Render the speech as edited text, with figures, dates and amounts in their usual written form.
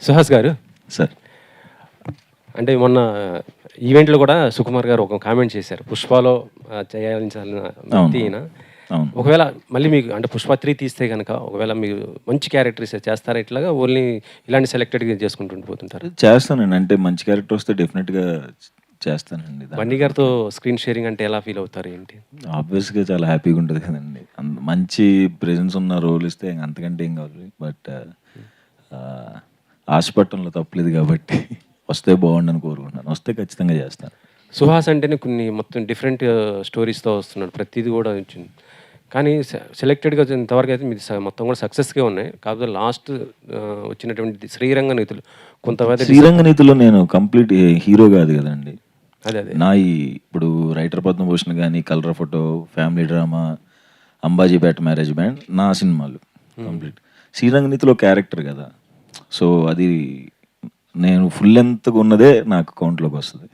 సుహాస్ గారు, సార్. అంటే మొన్న ఈవెంట్‌లో కూడా సుకుమార్ గారు ఒక కామెంట్ చేశారు. 'పుష్పలో' చేయాల్సిన వ్యక్తి ఈయన. అవును. ఒకవేళ మళ్ళీ మీకు అంటే 'పుష్ప 3' తీస్తే గనక ఒకవేళ మీరు మంచి క్యారెక్టర్ ఇస్తే చేస్తారా ఇట్లాగా? ఓన్లీ ఇలాంటి సెలెక్టెడ్‌గా చేసుకుంటూ పోతుంటారా? చేస్తానండి. అంటే మంచి క్యారెక్టర్ వస్తే డెఫినెట్‌గా చేస్తానండి. బన్నీ గారితో స్క్రీన్ షేరింగ్ అంటే ఎలా ఫీల్ అవుతారు ఏంటి? ఆబ్వియస్‌గా చాలా హ్యాపీగా ఉంటది కదండీ. మంచి ప్రెజెన్స్ ఉన్న రోల్ ఇస్తే ఇంక అంతకంటే ఏం కావాలి. బట్ ఆశపడటంలో తప్పులేదు కాబట్టి వస్తే బాగుండని కోరుకుంటున్నాను. వస్తే ఖచ్చితంగా చేస్తాను. సుహాస్ అంటేనే కొన్ని మొత్తం డిఫరెంట్ స్టోరీస్‌తో వస్తున్నాడు. ప్రతీది కూడా వచ్చింది. కానీ సెలెక్టెడ్‌గా ఇంతవరకు అయితే మీది మొత్తం కూడా సక్సెస్‌గే ఉన్నాయి. కాకపోతే లాస్ట్ వచ్చినటువంటి 'శ్రీరంగ నీతులు' కొంతమంది 'శ్రీరంగ నీతిలో' నేను కంప్లీట్ హీరో కాదు కదండి. అదే. నా ఇప్పుడు రైటర్ పద్మభూషణ్ కానీ, colour photo, family drama, Ambajipeta marriage band నా సినిమాలు కంప్లీట్. 'శ్రీరంగ నీతిలో' క్యారెక్టర్ కదా. సో అది నేను ఫుల్ లెంత్‌గా ఉన్నదే నాకు కౌంట్‌లోకి వస్తుంది.